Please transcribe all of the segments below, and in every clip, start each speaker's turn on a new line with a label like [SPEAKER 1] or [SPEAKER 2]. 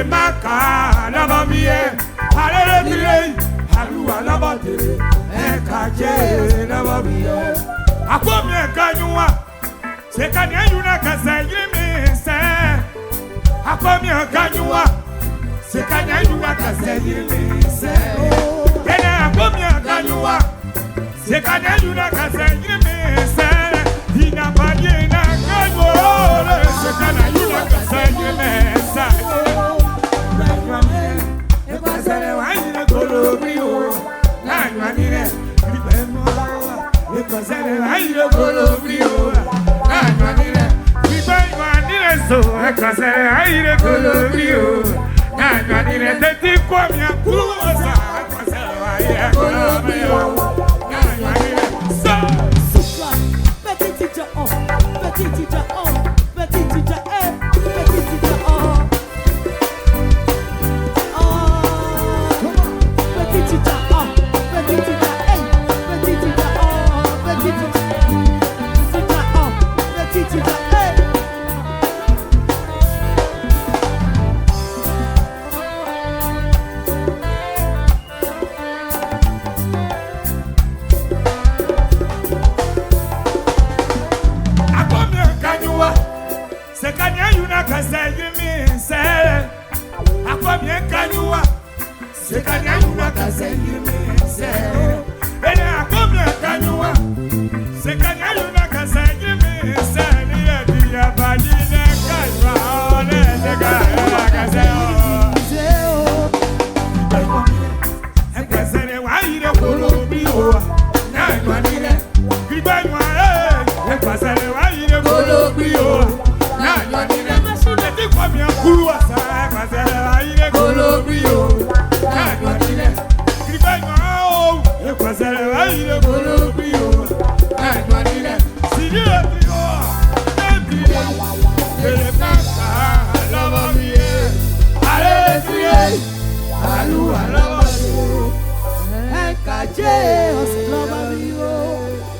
[SPEAKER 1] Ele maka la bamie, ale le tire, alu ala batire, ekaje la bamie. Akomie kanyua, se kanya yuna kasa yimi se. Akomie kanyua, se kanya yuna kasa yimi se. Kene akomie kanyua, se kanya yuna kasa yimi se. Ina banye na kanyua, se kanya yuna kasa yimi se.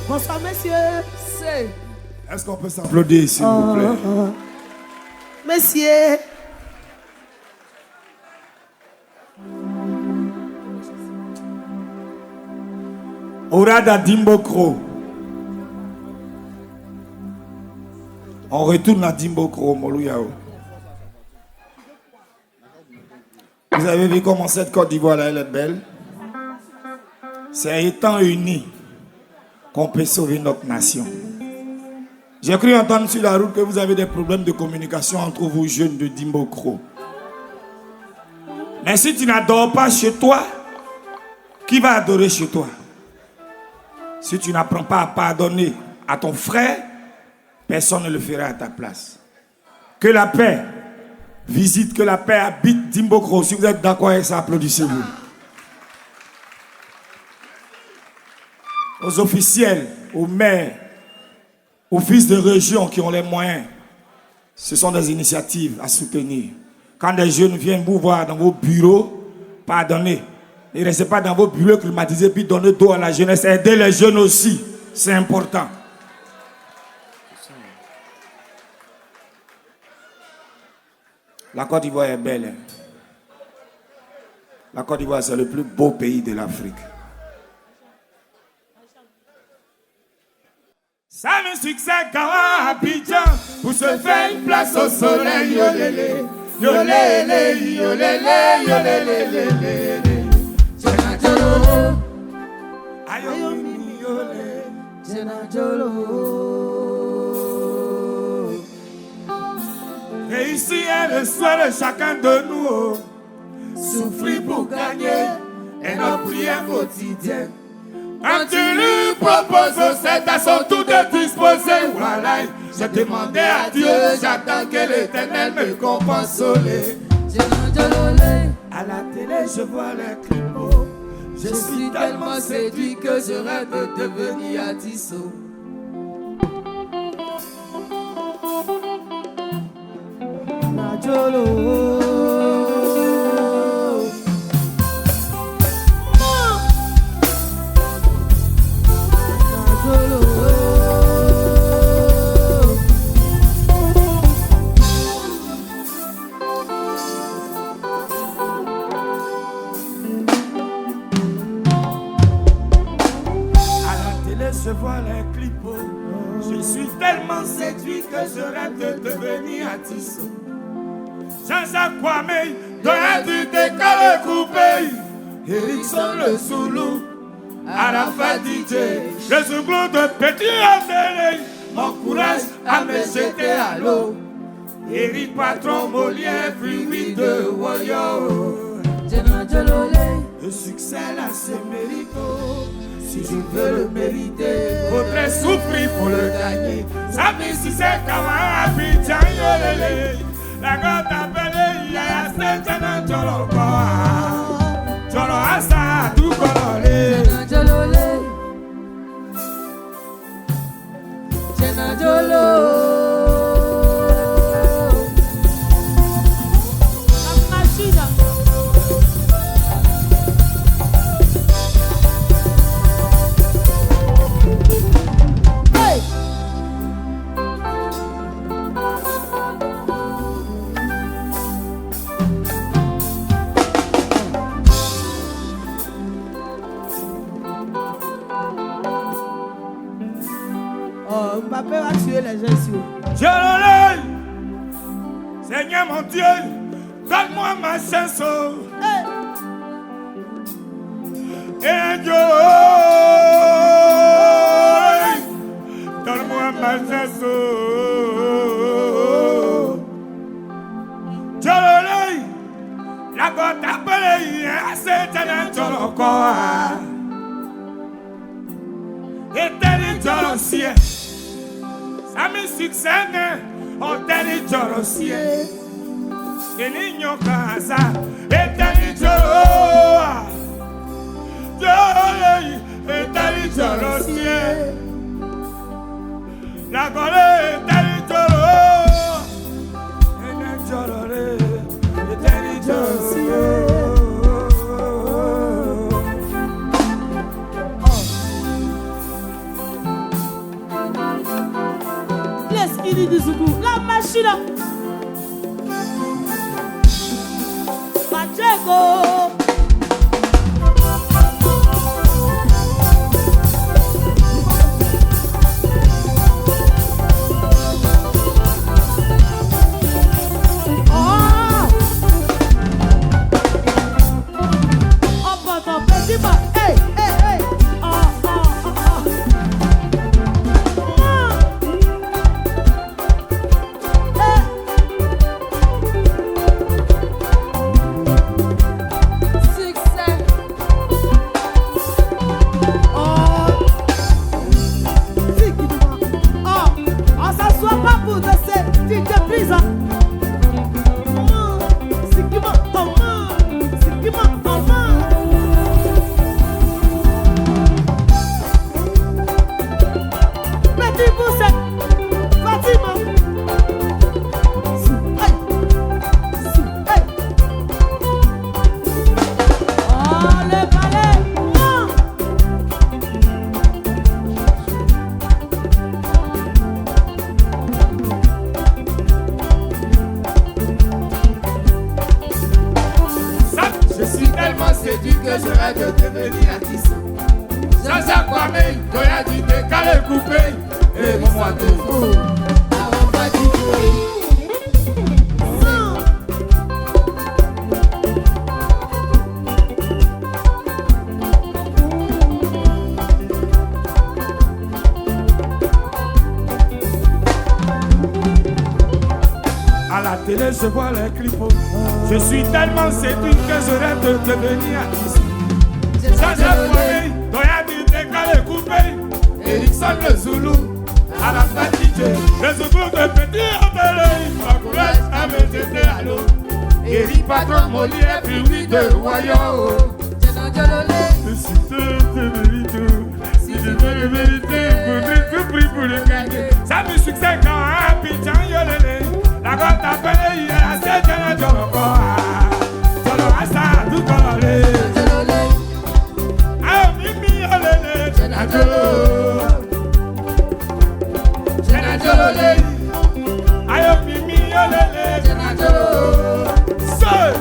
[SPEAKER 2] Bonsoir, messieurs.
[SPEAKER 1] Est-ce qu'on peut s'applaudir, s'il vous plaît?
[SPEAKER 2] Messieurs.
[SPEAKER 1] Orada Dimbokro. On retourne à Dimbokro, Molouyao. Vous avez vu comment cette Côte d'Ivoire là, elle est belle? C'est étant unis qu'on peut sauver notre nation. J'ai cru entendre sur la route que vous avez des problèmes de communication entre vous jeunes de Dimbokro. Mais si tu n'adores pas chez toi, qui va adorer chez toi? Si tu n'apprends pas à pardonner à ton frère, personne ne le fera à ta place. Que la paix visite, que la paix habite Dimbokro. Si vous êtes d'accord avec ça, applaudissez-vous. Aux officiels, aux maires, aux fils de région qui ont les moyens, ce sont des initiatives à soutenir. Quand des jeunes viennent vous voir dans vos bureaux, pardonnez. Ne restez pas dans vos bureaux climatisés puis donnez d'eau à la jeunesse. Aidez les jeunes aussi, c'est important. La Côte d'Ivoire est belle. La Côte d'Ivoire, c'est le plus beau pays de l'Afrique. Ça me succès Kawa Abidjan pour se faire une place au soleil. Yolele, yolele, yolele, yolele. Jenajolo, ayomi yole, Jenajolo. Réussir est le souhait de chacun de nous. Souffrir pour gagner est notre prière quotidienne. Quand tu lui proposes, c'est à son tour de disposer. Voilà, j'ai demandé à Dieu, j'attends que l'Éternel me console. À la télé, je vois les clips. Je suis tellement séduit que je rêve de devenir à Tissot. je vois les clips. Je suis tellement séduit que je rêve de devenir artiste. Jean-Jacques Kwame, Doya du décalé coupé. Erickson le Zoulou, Arafat DJ, le Zoulou de Petit Atelier. Mon courage à me jeter à l'eau. Eric Patron, Molière, fruit de Woyo. Le succès là c'est mérito. Si je veux le mériter, faudrait souffrir pour le gagner. Ça fait si c'est comme un Abidjan yolele. La gote appelée Yaya Sentana Joloko. Jolo Asa tout coloré. Jena Jolo.
[SPEAKER 2] Mbappé va tuer les gens ici.
[SPEAKER 1] Dieu, Seigneur mon Dieu, donne-moi ma chance. Et Dieu, donne-moi ma chance. Dieu, la gote appelée, c'est un Joloko. Et t'es dans le ciel. Ami succès, on t'a dit Jorossier. Et l'ignon casa, et t'as dit Joro. Et t'as dit Jorossier. La golée, et t'as dit Joro. Et t'as Jororé, et t'as dit Jorossier.
[SPEAKER 2] La machine Pacheco.
[SPEAKER 1] Je vois les clips. Je suis tellement séduit que je rêve de devenir artiste. Jean-Jacques Kwame, Doya du décalé coupé. Erickson le Zoulou, Arafat DJ, le Zoulou de Petit Atelier. Mon courage à me jeter à l'eau. Eric Patron, Molière, fruit de Woyo. Si c'est vérité, si je veux le vérité, faudrait souffrir pour le gagner. Ça me succès quand un Abidjan yolele. La gote appelée, c'est un Joloko. Jolo Asa, tout coloré. Ah, Mimi, olele, Jena Jolo. Jena Jolole. Ah, Mimi, olele, Jena Jolo. Seul.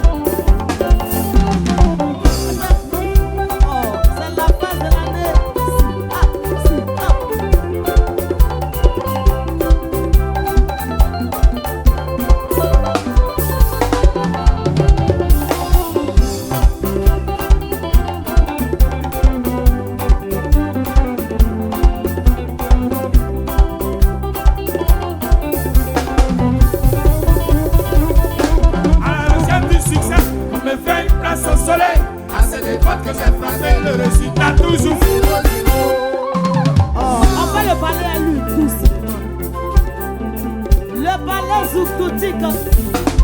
[SPEAKER 2] C'est la fin de l'année.
[SPEAKER 1] des fois que j'ai frappé le résultat toujours.
[SPEAKER 2] On fait le balai à lui, tous. Le balai zoukoutique.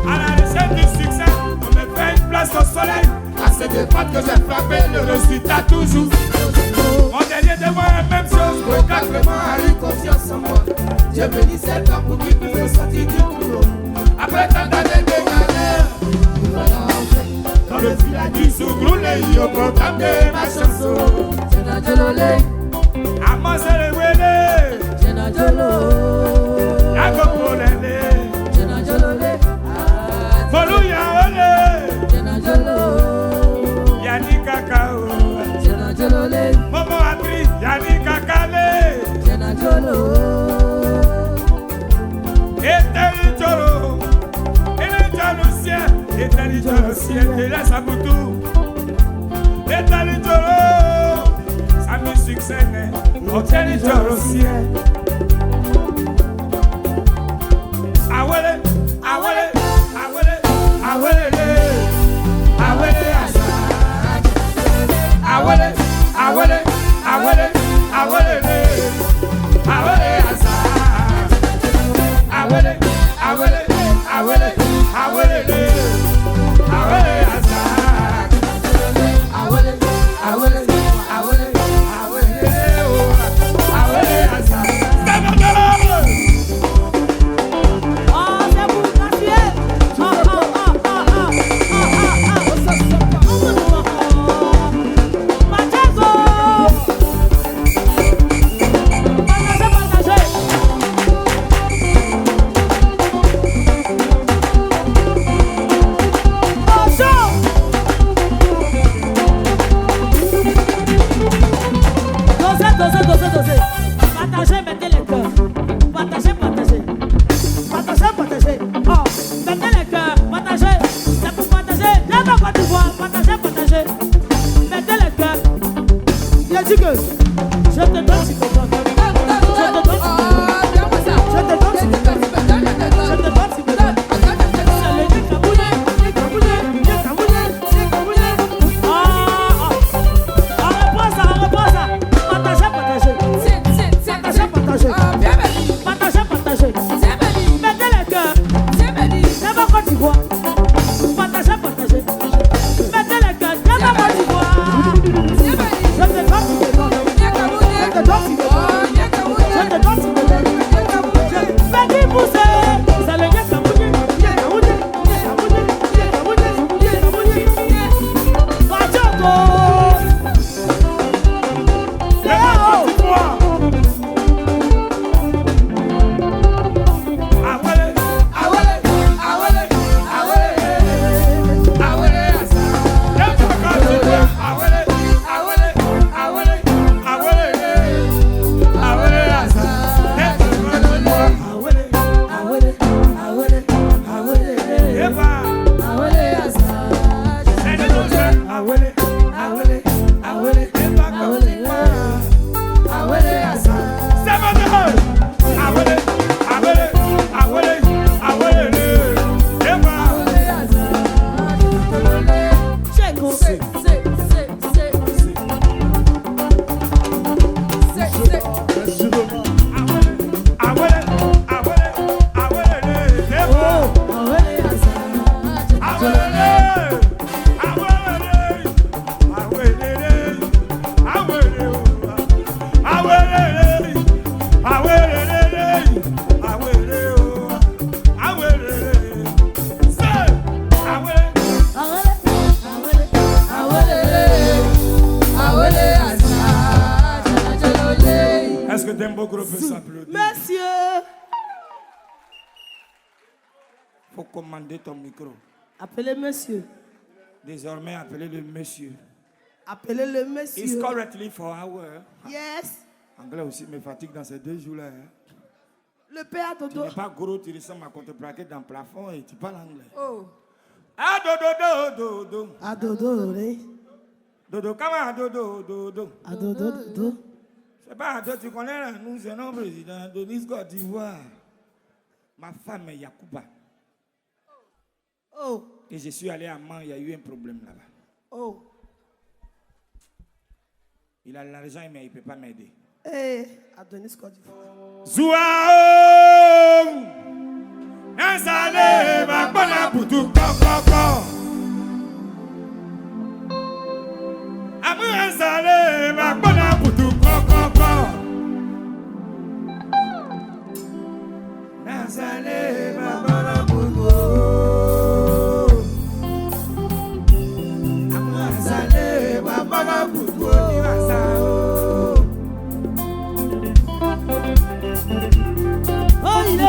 [SPEAKER 1] À la recherche du succès, on me fait une place au soleil. À ces des fois que j'ai frappé le résultat toujours. Mon dernier de moi la même chose. Regarde vraiment a eu confiance en moi. Dieu bénit cet homme pour qu'il puisse sortir du boulot. Après tant d'années de galère, dans le filet du sougroulé, il y a au programme de ma chanson. Amon c'est le wélé, la gopolele, Folou ya olé, Yani kakao, Momo Adri, Yani kakale, Eteli Jolo, Eteli Jolo ciel, de la Saboutou, Eteli Jolo, sa musique c'est né, Eteli Jolo ciel. Awele, awele, awele, awele, awele asa. Awele, awele, awele, awele, awele asa. Awele, awele, awele, awele, awele asa. Awele, awele, awele, awele, awele asa.
[SPEAKER 2] Dosez. Partagez, mettez les cœurs. Partagez. Oh, mettez les cœurs. Partagez. C'est pour partager. Viens dans Côte d'Ivoire. Partagez. Mettez les cœurs. Il a dit que je te donne si tu te donnes.
[SPEAKER 1] Est-ce que Dembo Gros peut s'applaudir?
[SPEAKER 2] Monsieur.
[SPEAKER 1] Faut commander ton micro.
[SPEAKER 2] Appelez monsieur.
[SPEAKER 1] Désormais, appelez le monsieur.
[SPEAKER 2] Appelez le monsieur.
[SPEAKER 1] It's correctly for hour.
[SPEAKER 2] Yes.
[SPEAKER 1] Anglais aussi me fatigue dans ces 2 jours-là.
[SPEAKER 2] Le père
[SPEAKER 1] Tu
[SPEAKER 2] Dodo.
[SPEAKER 1] n'es pas gros, tu ressembles à contreplaqué dans le plafond et tu parles anglais.
[SPEAKER 2] Oh.
[SPEAKER 1] Ah, dodo, dodo.
[SPEAKER 2] À Dodo, oui.
[SPEAKER 1] Dodo, comment dodo, dodo?
[SPEAKER 2] À Dodo.
[SPEAKER 1] C'est pas toi, tu connais là, nous, c'est notre président, Denis Côte d'Ivoire. Ma femme est Yacouba.
[SPEAKER 2] Oh.
[SPEAKER 1] Et je suis allé à Mans, il y a eu un problème là-bas.
[SPEAKER 2] Oh.
[SPEAKER 1] Il a l'argent, mais il ne peut pas m'aider.
[SPEAKER 2] Eh, Adonis Côte d'Ivoire.
[SPEAKER 1] Zouao! Nazale, ma bonne poutou, coco. Amour, Nazale, ma bonne poutou, coco. Nazale, ma bonne poutou. Amour, Nazale, ma bonne poutou,
[SPEAKER 2] Oh, il est.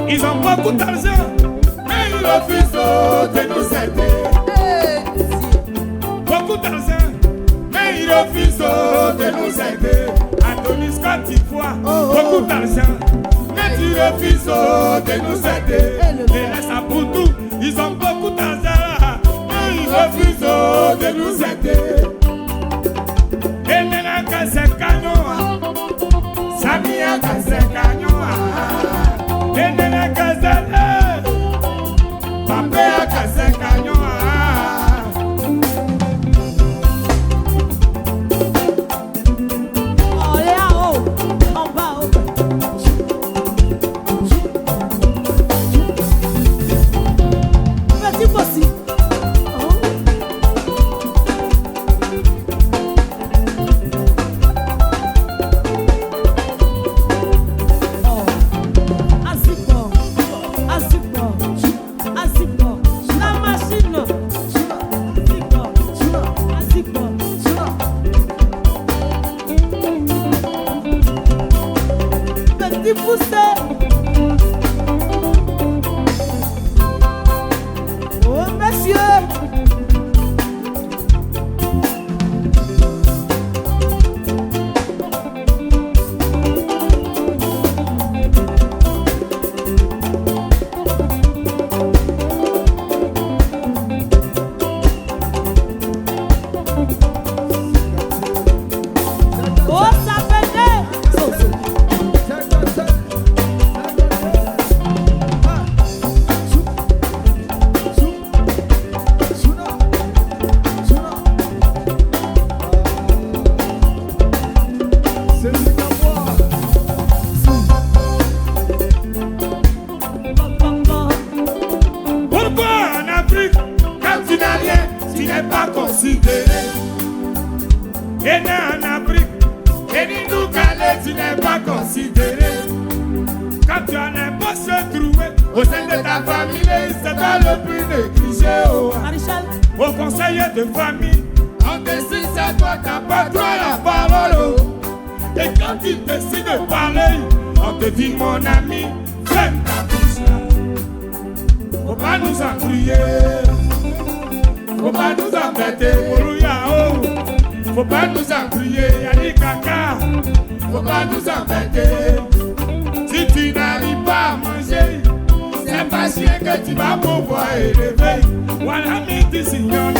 [SPEAKER 1] Ils ont beaucoup d'argent, mais ils refusent de nous aider. Beaucoup d'argent, mais ils refusent de nous aider. Adonis Côte d'Ivoire, beaucoup d'argent, mais ils refusent de nous aider. Les laisse à Poutou, ils ont beaucoup d'argent, mais ils refusent de nous aider. Et maintenant que c'est cagnon, Samia que c'est cagnon. Enene kazele, pape akase kanyo
[SPEAKER 2] Oh là haut, en bas haut. Petit possible. Oh, monsieur. Oh, ça fait
[SPEAKER 1] Pourquoi en Afrique, quand tu n'as rien, tu n'es pas considéré? Et en Afrique, et ni nous calais, tu n'es pas considéré. Quand tu en es pas se trouver au sein de ta famille, c'est toi le plus négligé.
[SPEAKER 2] Maréchal.
[SPEAKER 1] Au conseiller de famille, on décide, c'est toi, t'as pas toi la parole. Et quand tu décides de parler, on te dit mon ami, ferme ta bouche. Faut pas nous embrouiller, faut pas nous embêter. Faut pas nous embrouiller, Yannick Kaka. Faut pas nous embêter. Si tu n'arrives pas à manger, c'est pas chien que tu vas pouvoir élever. Voilà mes décisions.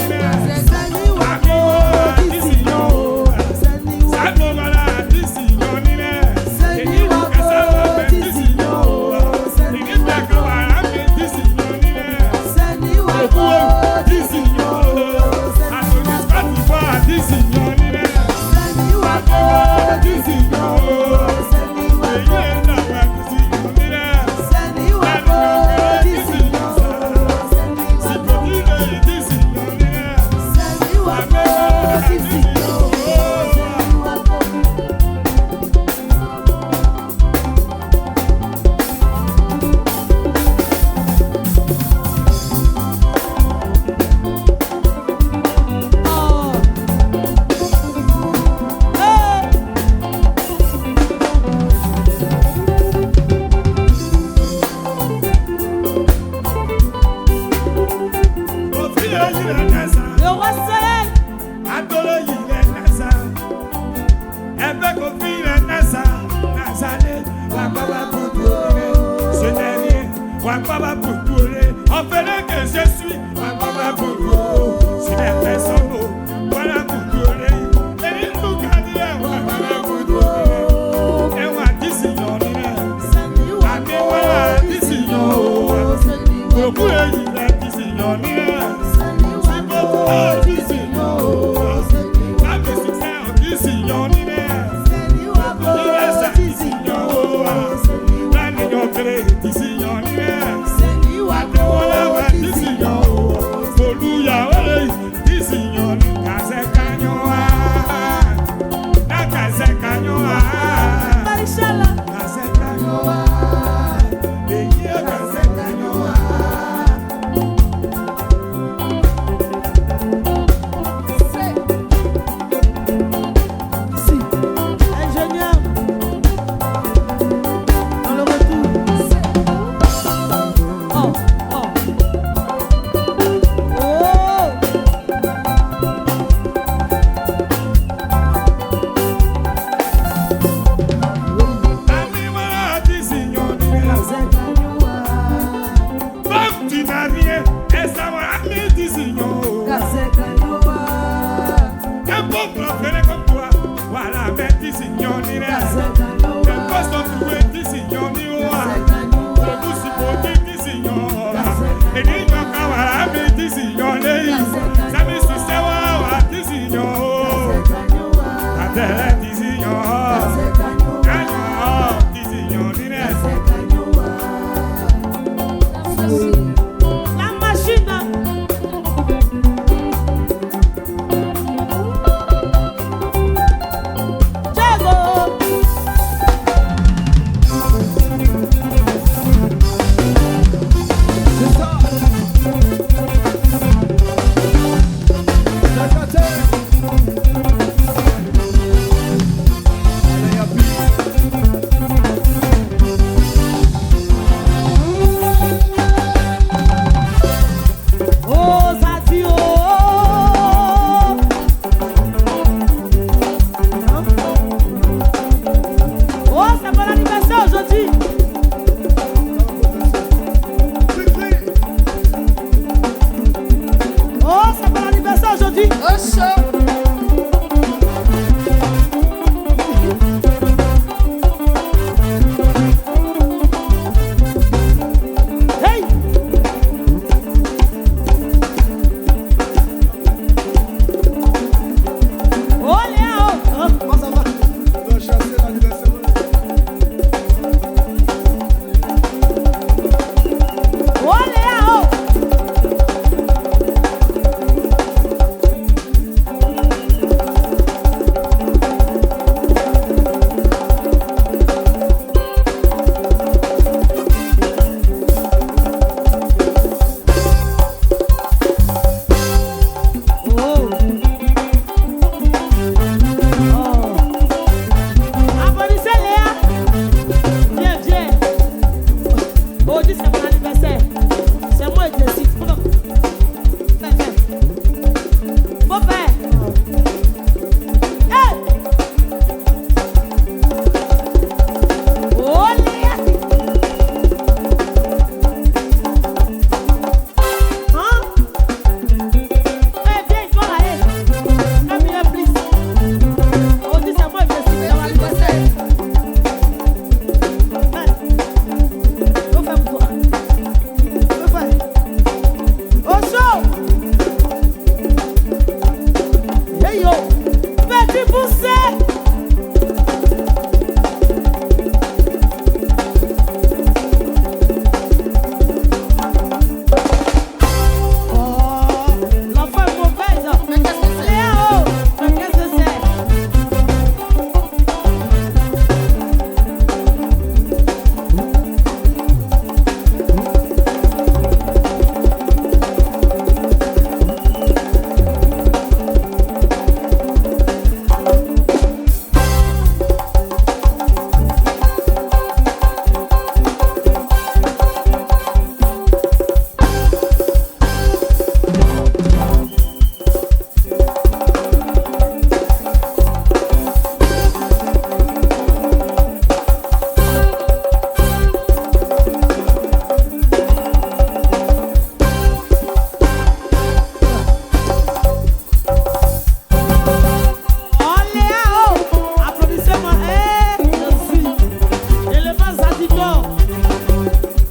[SPEAKER 1] Wapaba Poutouré, on fait le que je suis. Wapaba Poutouré, si les personnes, voilà Poutouré. Et il nous garde, Wapaba Poutouré. Et on dit si on est. Ami, voilà, dit si on est. Beaucoup il a dit si on est. Si beaucoup dit si on est. La musique, on dit si on est. Il est ça, dit si on est. La ligne crée, dit si on est.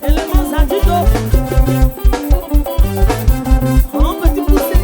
[SPEAKER 2] Élément Zadito. Un petit poussé.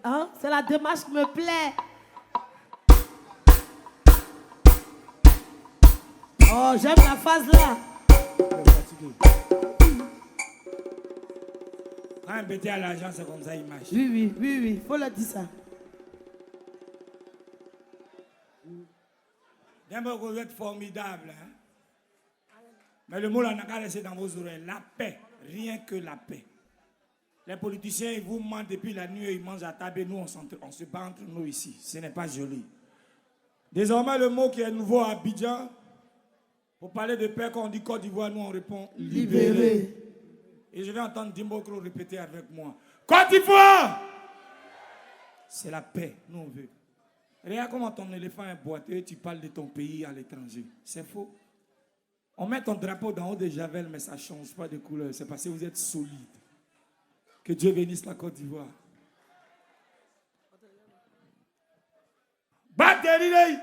[SPEAKER 2] Hein? C'est la démarche qui me plaît. Oh, j'aime la phase là.
[SPEAKER 1] Quand un petit à l'argent, c'est comme ça, il marche.
[SPEAKER 2] Oui, faut le dire ça.
[SPEAKER 1] D'abord, vous êtes formidable. Hein? Mais le mot là n'a qu'à laisser dans vos oreilles. La paix, rien que la paix. Les politiciens, ils vous mentent depuis la nuit, ils mangent à table et nous, on se bat entre nous ici. Ce n'est pas joli. Désormais, le mot qui est nouveau à Abidjan, pour parler de paix, quand on dit Côte d'Ivoire, nous on répond libéré. Et je vais entendre Dimbokro répéter avec moi. Côte d'Ivoire, c'est la paix, nous on veut. Regarde comment ton éléphant est boiteux, tu parles de ton pays à l'étranger. C'est faux. On met ton drapeau dans haut de Javel, mais ça ne change pas de couleur. C'est parce que vous êtes solide. Que Dieu bénisse la Côte d'Ivoire. Batterie.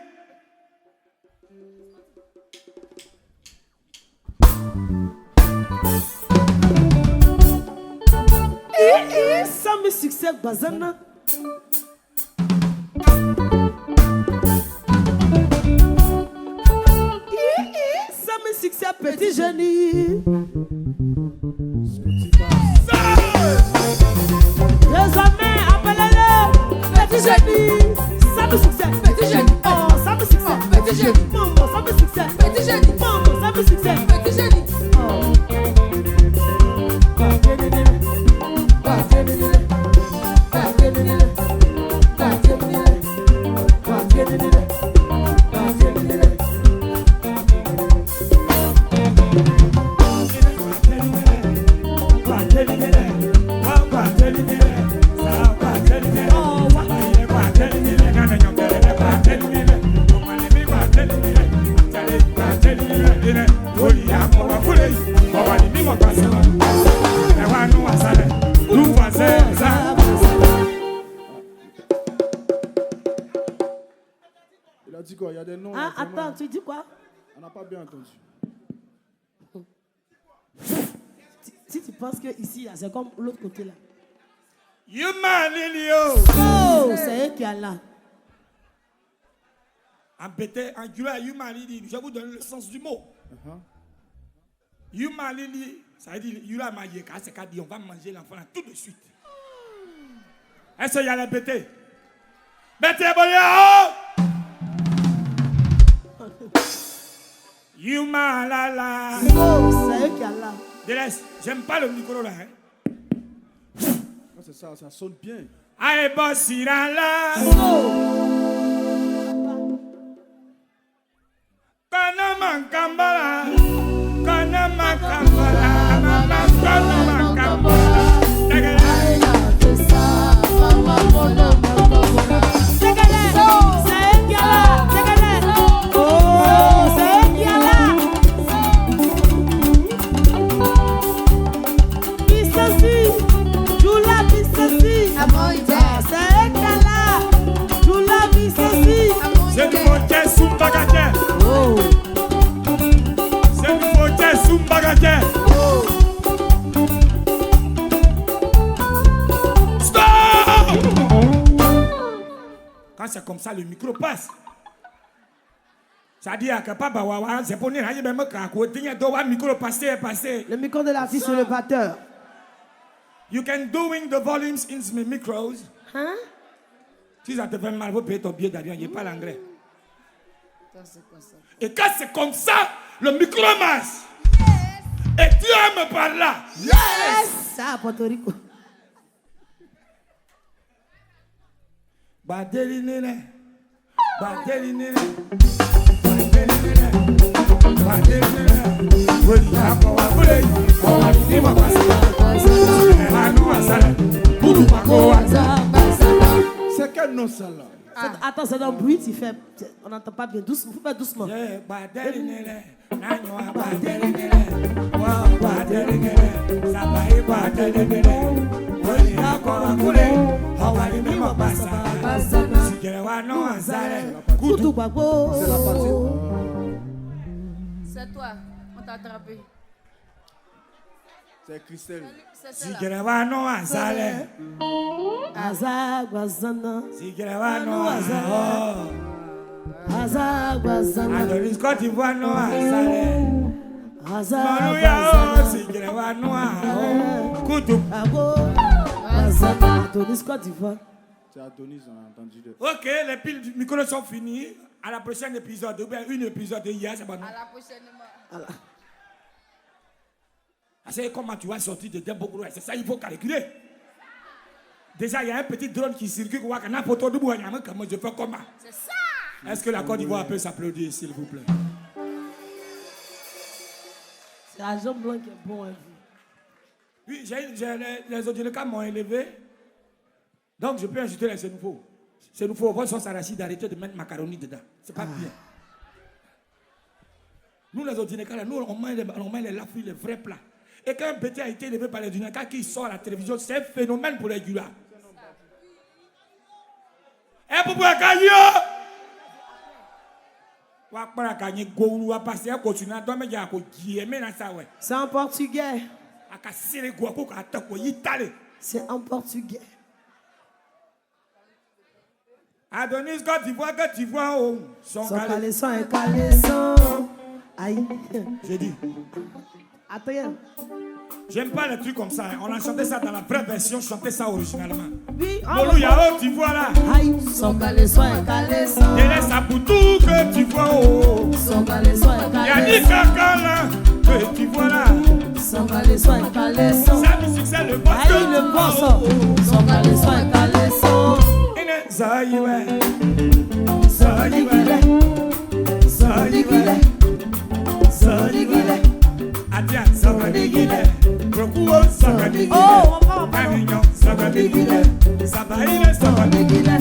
[SPEAKER 2] Sans mes succès, Bazana. Sans mes succès, petit génie. Désormais, appelez-le petit génie. Sans mes succès, petit génie. Oh, sans mes succès, petit génie. Maman, Hein? Attends, tu dis quoi?
[SPEAKER 3] On n'a pas bien entendu.
[SPEAKER 2] Si tu penses que ici, c'est comme l'autre côté là.
[SPEAKER 1] Yuma Lilio.
[SPEAKER 2] Oh, c'est eux qui sont là.
[SPEAKER 1] En pété, en gula, Yuma Lili. Je vais vous donner le sens du mot. Yuma Lili, ça veut dire Yula Mayeka, c'est qu'à dire on va manger l'enfant là tout de suite. Est-ce qu'il y a la pété? Bété Boya! Yuma Lala.
[SPEAKER 2] Oh, c'est eux qui sont là.
[SPEAKER 1] Délaisse, j'aime pas le micro là. Hein?
[SPEAKER 3] C'est ça, ça sonne bien.
[SPEAKER 1] Aïe, Bossirala. Kanama Kambala. Kanama Kambala. Mama Kanama Kambala. C'est du moté sous bagatelle. C'est du moté sous bagatelle. Stop! Quand c'est comme ça, le micro passe. Ça dit à Papa Wawa, c'est pour nous, le micro passer.
[SPEAKER 2] Le micro de l'artiste sur le batteur.
[SPEAKER 1] You can doing the volumes in the micros.
[SPEAKER 2] Hein?
[SPEAKER 1] Si ça te fait mal, vous payez ton billet d'avion, il n'y a pas l'anglais. Et quand c'est comme ça, le micro marche. Et tu aimes par là.
[SPEAKER 2] Yes! Ça à Porto Rico.
[SPEAKER 1] Badelinene.
[SPEAKER 3] C'est quel nom ça là?
[SPEAKER 2] Attends, c'est dans le bruit, tu fais. On n'entend pas bien. Doucement, faut faire doucement.
[SPEAKER 4] C'est toi, on t'a attrapé.
[SPEAKER 3] C'est Christelle.
[SPEAKER 4] C'est ça.
[SPEAKER 1] Adonis Côte d'Ivoire no azale.
[SPEAKER 2] Adonis Côte d'Ivoire.
[SPEAKER 3] C'est Adonis, on a entendu.
[SPEAKER 1] Ok, les piles du micro sont finies. À la prochaine épisode, ou bien une épisode de hier, c'est bon.
[SPEAKER 4] À la prochaine.
[SPEAKER 1] C'est comment tu vas sortir de Dembokro, c'est ça, il faut calculer. Déjà, il y a un petit drone qui circule, comment je fais comment?
[SPEAKER 4] C'est ça.
[SPEAKER 1] Est-ce que la Côte d'Ivoire peut s'applaudir, s'il vous plaît?
[SPEAKER 2] C'est la jambe blanc qui est bon. Hein.
[SPEAKER 1] Oui, les Odineka m'ont élevé. Donc, je peux ajouter les Sénoufos. Sénoufos, votre sauce arachide, d'arrêter de mettre macaroni dedans. C'est pas bien. Nous, les Odineka, nous, on mange les lafouilles, les vrais plats. Et quand un petit a été élevé par les Odineka qui sort à la télévision, c'est un phénomène pour les Gula. Et pour
[SPEAKER 2] c'est en portugais. C'est en portugais.
[SPEAKER 1] Adonis, quand tu vois, son
[SPEAKER 2] caleçon est caleçon. Aïe.
[SPEAKER 1] J'ai dit.
[SPEAKER 2] Attends.
[SPEAKER 1] J'aime pas les trucs comme ça. On a chanté ça dans la vraie version, chanté ça originalement.
[SPEAKER 2] Oui,
[SPEAKER 1] tu vois là.
[SPEAKER 2] Aïe, son caleçon est caleçon.
[SPEAKER 1] Et laisse à pour tout que tu vois.
[SPEAKER 2] Son caleçon est caleçon.
[SPEAKER 1] Il y a dit caca là que tu vois là.
[SPEAKER 2] Son caleçon est caleçon.
[SPEAKER 1] Ça musique c'est le boss.
[SPEAKER 2] Aïe, le boss. Son caleçon est caleçon.
[SPEAKER 1] Zaïwe. Adia, Sabadigile, Prokuo, Sabadigile, Avignon, Sabadigile, Sabaile, Sabadigile.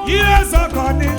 [SPEAKER 1] Il est encore né,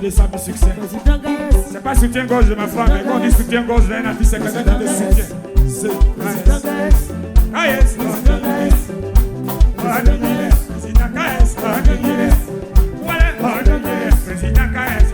[SPEAKER 1] de ça, mes succès.
[SPEAKER 2] Président KS.
[SPEAKER 1] C'est pas soutien-gorge de ma femme, mais quand on dit soutien-gorge d'un artiste, c'est quelqu'un de soutien. C'est
[SPEAKER 2] Président KS.
[SPEAKER 1] KS. Président KS. Président KS.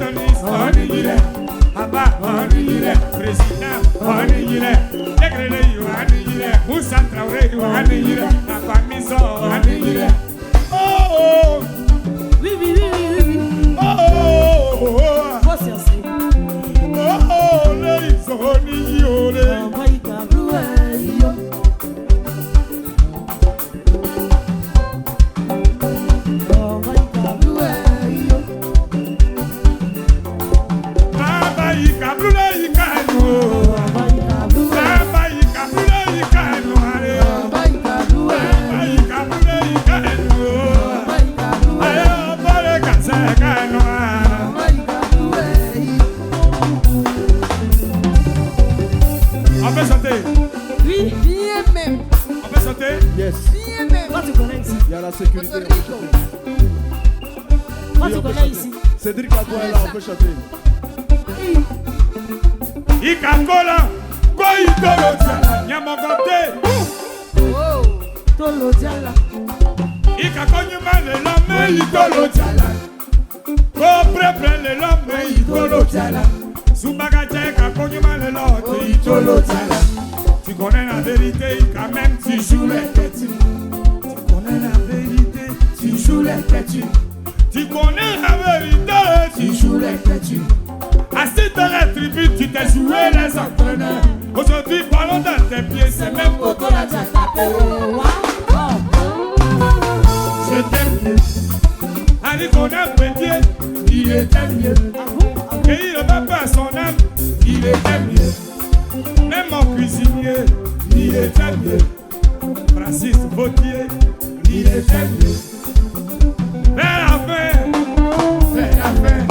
[SPEAKER 1] Adonis, Onigile, Abba, Onigile, Président, Onigile, Legrele, Onigile, Moussa Traoré, Onigile, Akwamiso, Onigile. Oh,
[SPEAKER 2] Oui.
[SPEAKER 1] oh,
[SPEAKER 2] Faut chercher.
[SPEAKER 1] oh, les Onigile.
[SPEAKER 2] Maïka Bloué, yo. Maïka Bloué, yo.
[SPEAKER 1] Baba, Ika, Blue, Ika, no.
[SPEAKER 2] Maïka Bloué,
[SPEAKER 1] Baba, Ika, Blue, Ika, no.
[SPEAKER 2] Maïka Bloué,
[SPEAKER 1] Ika, Blue, Ika, no.
[SPEAKER 2] Maïka Bloué,
[SPEAKER 1] Ayo, Bale, Kase, Ika, no.
[SPEAKER 2] Maïka Bloué.
[SPEAKER 1] On peut chanter.
[SPEAKER 2] Oui,
[SPEAKER 4] Bien même.
[SPEAKER 1] On peut chanter.
[SPEAKER 3] Yes.
[SPEAKER 4] Bien même.
[SPEAKER 2] toi tu connais ici.
[SPEAKER 3] Il y a la sécurité.
[SPEAKER 4] Puerto Rico.
[SPEAKER 2] Toi
[SPEAKER 3] Oui,
[SPEAKER 2] tu
[SPEAKER 3] on peut
[SPEAKER 2] connais
[SPEAKER 3] chanter.
[SPEAKER 2] ici.
[SPEAKER 3] Cédric Adouin est là, on peut chanter.
[SPEAKER 1] Ika Kola, Koi Tolo, Nyamogote.
[SPEAKER 4] Oh.
[SPEAKER 2] Tolo Diala.
[SPEAKER 1] Ika Konyuma, le lame, Itolo, Tiala. Ko Preple, le lame, Itolo, Tiala. Subaga Tcheka, Konyuma, le lote, Itolo, Tiala. Tu connais la vérité, Ika même, tu joues les petits. Tu connais la vérité, tu joues les petits. Tu connais la vérité, tu joues les petits. Assis dans la tribune, tu t'es joué les entraîneurs. Aujourd'hui, parlons dans tes pieds, c'est même pour toi la tête. Je t'aime mieux. Allez, qu'on a pédié, il était mieux. Et il ne va pas son âme, il était mieux. Même mon cuisinier, il était mieux. Francis Vautier, il était mieux. Fais la fin, fais la fin.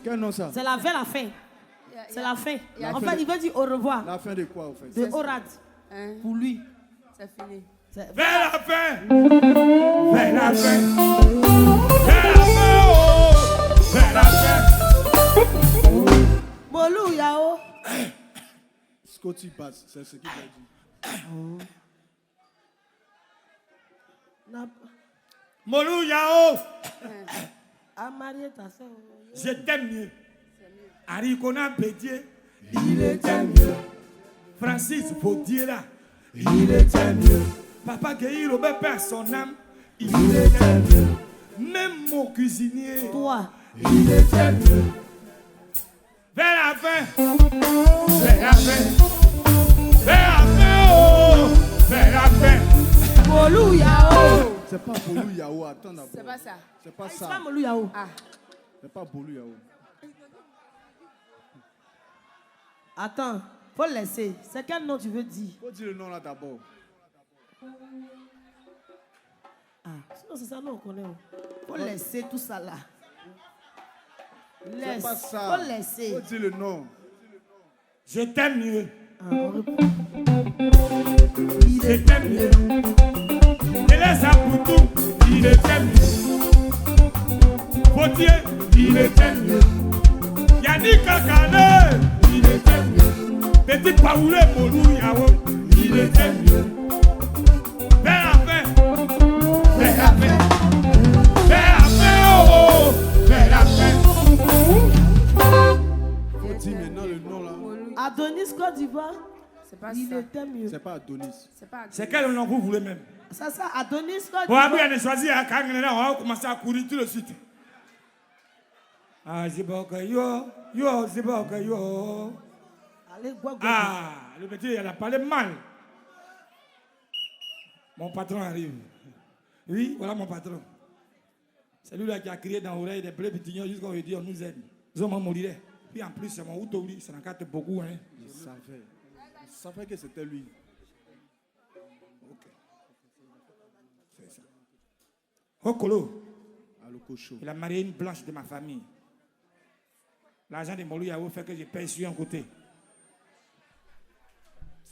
[SPEAKER 3] Quel nom ça?
[SPEAKER 2] C'est la fin, la fin. C'est la fin.
[SPEAKER 4] a-
[SPEAKER 2] En fait, il veut dire au revoir.
[SPEAKER 3] La fin de quoi, au fait?
[SPEAKER 2] De Orad.
[SPEAKER 4] Hein?
[SPEAKER 2] Pour lui.
[SPEAKER 4] C'est fini.
[SPEAKER 2] C'est-
[SPEAKER 1] Fais la fin, fais la fin. Fais la fin, oh, fais la fin.
[SPEAKER 2] Molou Yao.
[SPEAKER 3] Scotty Bass, c'est ce qu'il a dit.
[SPEAKER 2] n'a-
[SPEAKER 1] Molou Yao,
[SPEAKER 2] A marié ta soeur.
[SPEAKER 1] je t'aime mieux. Harikona Bédier, il était mieux. Francis Vautier là, il était mieux. Papa Gueye Robert perd son âme, il était mieux. Même mon cuisinier,
[SPEAKER 2] Toi.
[SPEAKER 1] il était mieux. Vers la fin, vers la fin, vers la fin, oh, vers la fin.
[SPEAKER 2] Molou Yao.
[SPEAKER 3] C'est pas Bolou Yao, attends d'abord.
[SPEAKER 4] C'est pas ça.
[SPEAKER 3] C'est pas
[SPEAKER 2] C'est pas
[SPEAKER 3] ça.
[SPEAKER 2] Molou Yao.
[SPEAKER 4] Ah.
[SPEAKER 3] C'est pas Bolou Yao.
[SPEAKER 2] Attends, faut laisser. C'est quel nom tu veux dire?
[SPEAKER 3] Faut dire le nom là d'abord.
[SPEAKER 2] Ah, sinon c'est ça, nous on connaît. Faut laisser tout ça là. Laisse.
[SPEAKER 3] C'est pas ça.
[SPEAKER 2] Faut laisser.
[SPEAKER 3] Faut dire le nom.
[SPEAKER 1] Je t'aime mieux,
[SPEAKER 2] Ah, on reprend.
[SPEAKER 1] je t'aime mieux. Et laisse à Poutou, il était mieux. Vautier, il était mieux. Yannick Kakane, il était mieux. Petit Paoulé Molou Yao, il était mieux. Vers la fin, vers la fin, vers la fin, oh, vers la fin.
[SPEAKER 3] Faut dire maintenant le nom là.
[SPEAKER 2] Adonis Côte d'Ivoire.
[SPEAKER 4] C'est pas
[SPEAKER 2] Il
[SPEAKER 4] ça.
[SPEAKER 2] était mieux.
[SPEAKER 3] C'est pas Adonis.
[SPEAKER 4] C'est pas.
[SPEAKER 1] C'est quel nom vous voulez même?
[SPEAKER 2] Ça, Adonis Côte
[SPEAKER 1] Bon, après,
[SPEAKER 2] d'Ivoire.
[SPEAKER 1] on a choisi à Kangana, on va commencer à courir tout de suite. Ah, Ziboka, yo, Ziboka, yo.
[SPEAKER 2] Allez, Gouagou.
[SPEAKER 1] Ah, le petit, il a parlé mal. Mon patron arrive. Oui, voilà mon patron. C'est lui là qui a crié dans l'oreille des bleus petits jusqu'à lui dire on nous aide. Ils ont mourir. Puis en plus, c'est mon outouri, ça n'encarte beaucoup. Hein.
[SPEAKER 3] Je savais que c'était lui.
[SPEAKER 1] Ok. C'est ça. Okolo,
[SPEAKER 3] Alokocho.
[SPEAKER 1] il a marié une blanche de ma famille. L'argent de Molou Yao fait que je paye sur un côté.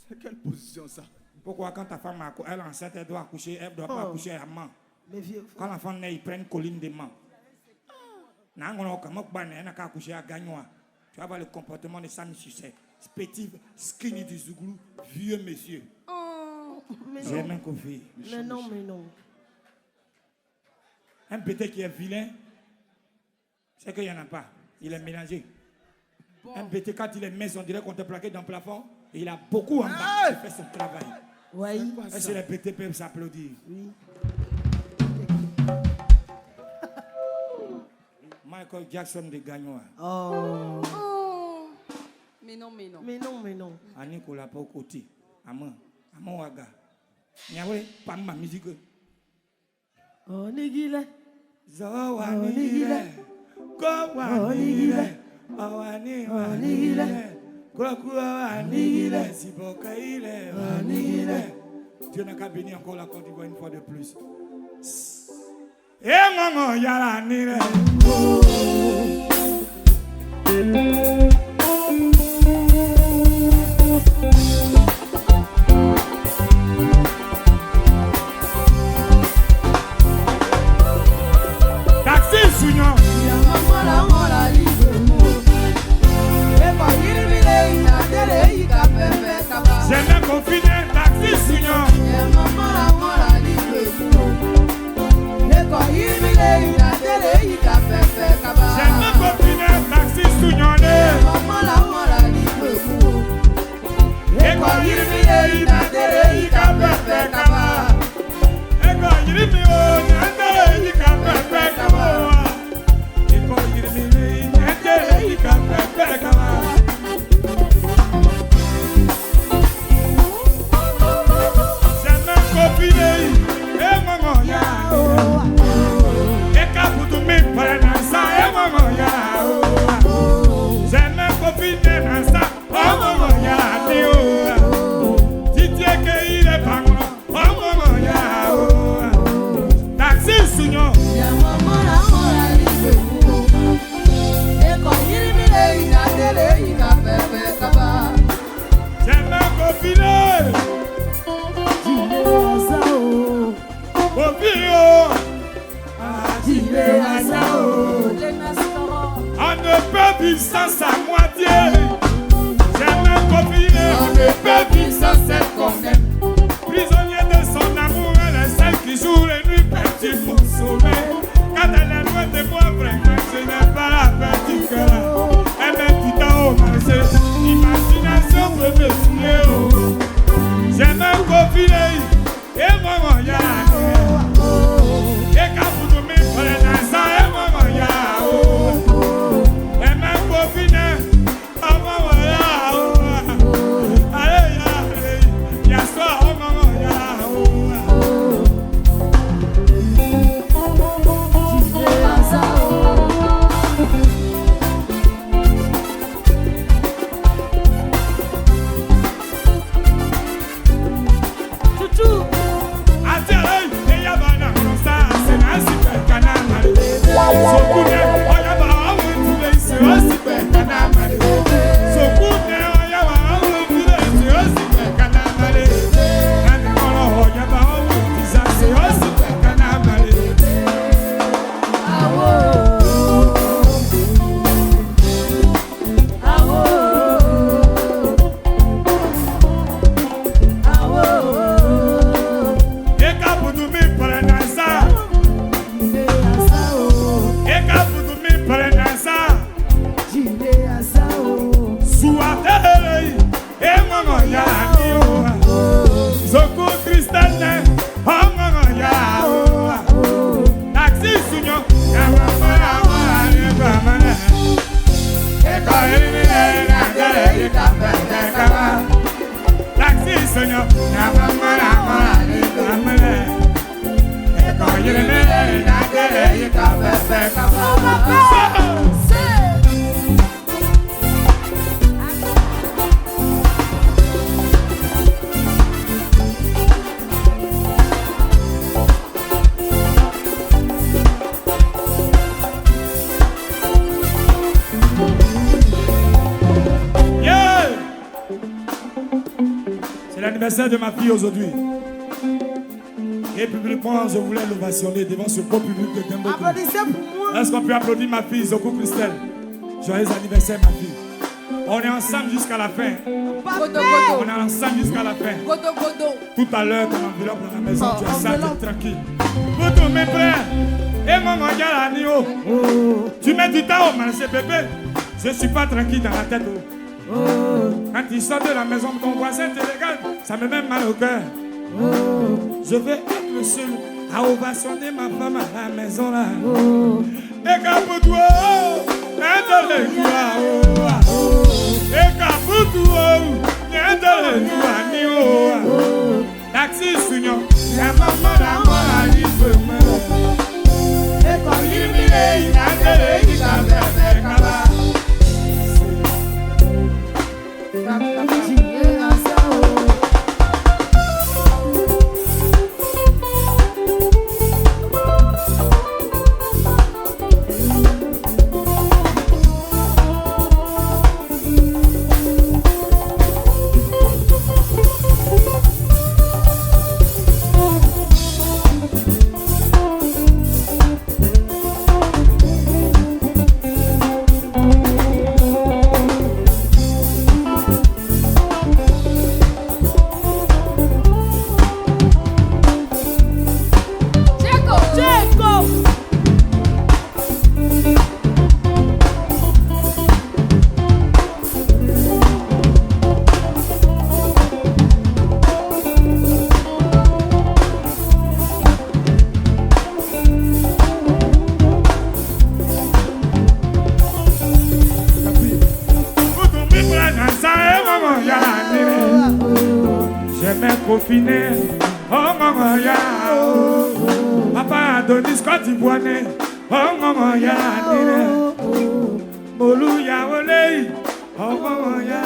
[SPEAKER 3] C'est quelle position ça?
[SPEAKER 1] Pourquoi quand ta femme elle est enceinte, elle doit accoucher, elle ne doit pas accoucher à main.
[SPEAKER 2] Mais vieux.
[SPEAKER 1] Quand l'enfant naît, ils prennent colline de main. Tu vas voir le comportement de Sami Succès. Petit, skinny du Zouglou, vieux monsieur.
[SPEAKER 4] Oh.
[SPEAKER 2] Mais
[SPEAKER 1] J'ai
[SPEAKER 2] non.
[SPEAKER 1] même confié.
[SPEAKER 2] Mais non, mais non.
[SPEAKER 1] Un pété qui est vilain, c'est qu'il n'y en a pas. Il est mélangé. Bon. Un pété, quand il est mince, on dirait qu'on te plaqué dans le plafond. Et il a beaucoup en bas. Il fait son travail.
[SPEAKER 2] Oui.
[SPEAKER 1] Est-ce que les pétés peuvent s'applaudir?
[SPEAKER 2] Oui.
[SPEAKER 1] Michael Jackson de Gagnoa.
[SPEAKER 2] Oh.
[SPEAKER 4] Oh. Mais non, mais non.
[SPEAKER 2] Mais non, mais non.
[SPEAKER 1] Ani kola pa côté. Aman waga. Nyawe pas ma musique.
[SPEAKER 2] Oh nigile.
[SPEAKER 1] Zo wa nigile. Ko wa nigile. Wa nigile. Ko wa nigile. Siboka ile wa nigile. Dieu n'a qu'à bénir encore la Côte d'Ivoire une fois de plus. Eh maman yala nile. J'aime confiner taxi signor. J'aime confiner taxi signor. On ne peut vivre sans sa moitié. J'aime un copier. On ne peut vivre sans celle qu'on aime. Prisonnier de son amour, elle est celle qui joue les nuits perdue pour sauver. Quand elle est loin de moi, vraiment, je n'ai pas la peine du cœur. Elle met tout en haut, marché. Imagination peut me tuer. J'aime un copier. Et moi, mon y'a. Et quand vous me prenez ça, et moi, mon y'a. L'anniversaire de ma fille aujourd'hui. Et publiquement, je voulais l'ovationner devant ce beau public de Dembo.
[SPEAKER 2] Applaudissez pour moi.
[SPEAKER 1] Est-ce qu'on peut applaudir ma fille, Zoko Christelle? Joyeux anniversaire, ma fille. On est ensemble jusqu'à la fin. On est ensemble jusqu'à la fin. Tout à l'heure, ton enveloppe dans la maison, tu es sage et tranquille. Godo, mes frères. Et maman Yalani, oh. Tu mets du temps au marché, bébé. Je suis pas tranquille dans la tête, oh. Quand il sort de la maison, ton voisin te regarde, ça me met mal au cœur. Je vais être le seul à ovationner ma femme à la maison là. Et Kapoutou, et Kapoutou, taxi Sunyon, la maman la mort il peut me. Et comme il est, il a télé, il a fait là. Confiné, oh maman ya, papa Adonis Côte d'Ivoire, oh maman ya, Molou ya olé, oh maman ya,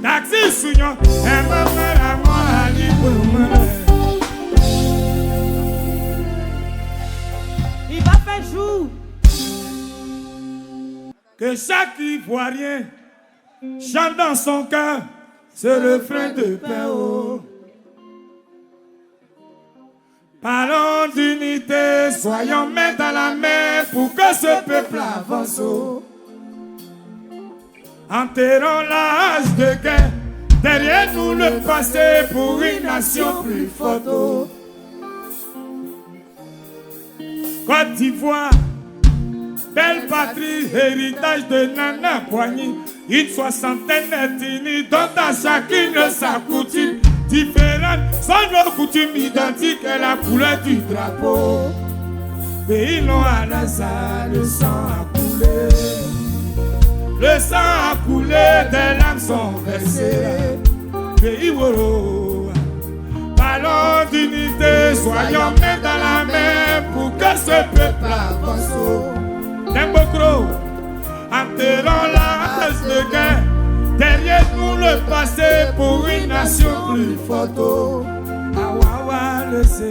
[SPEAKER 1] taxi Sunyon, et maman la mort
[SPEAKER 2] il va faire jour.
[SPEAKER 1] Que chaque Ivoirien chante dans son cœur ce refrain de paix, oh. Parlons d'unité, soyons main dans la main pour que ce peuple avance, oh. Enterrons l'âge de guerre, derrière nous le passé pour une nation plus forte, oh. Côte d'Ivoire, belle patrie, héritage de Nana Poigny. Une soixantaine ethnies dont à chacune sa coutume différente, sont nos coutumes identiques et la couleur du drapeau. Pays non à l'hasard, le sang a coulé. Le sang a coulé, des larmes sont versées. Pays Woro, parlons d'unité, soyons main dans la main pour que ce peuple avance. Dembokro, enterrons l'âge de guerre, derrière nous le passé pour une nation plus forte. Awawa le sait.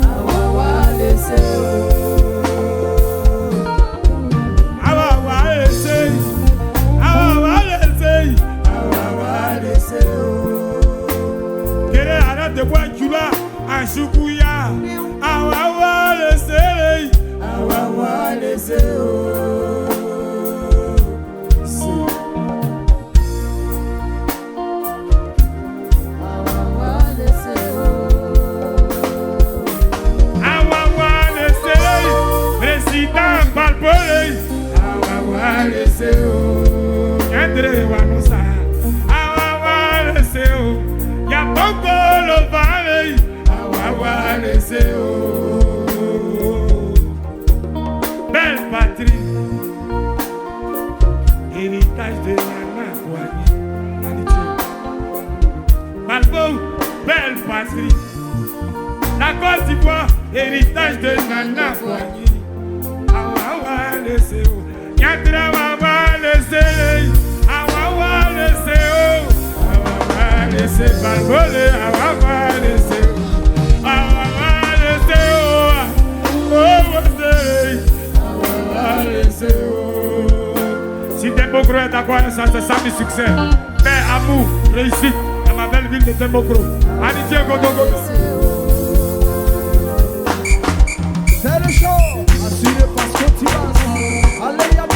[SPEAKER 1] Awawa le sait. Awawa le sait. Awawa le sait. Awawa le sait. Quelle arrête de boire du là en choukouya. Awawa le sait. Awawa le sait. Président Balbolé, Awawa le seo, Yandre Wanusa, Awawa le seo, Yapongo le Valley, Awawa le seo. Belle patrie, héritage de Nana Poigny, Balbo, belle patrie, la Côte d'Ivoire, héritage de Nana Poigny. Awawa le seo, Yandra Wawa le seo, Awawa le seo, Awawa le seo, Balbolé, Awawa le seo, Awawa le seo, Awawa le seo. Si Dembokro est d'accord, ça c'est ça mes succès. Paix, amour, réussite dans ma belle ville de Dembokro. Amitié, Godogo.
[SPEAKER 3] C'est le show, assuré par Scotty Bass. Allez, y'a plus.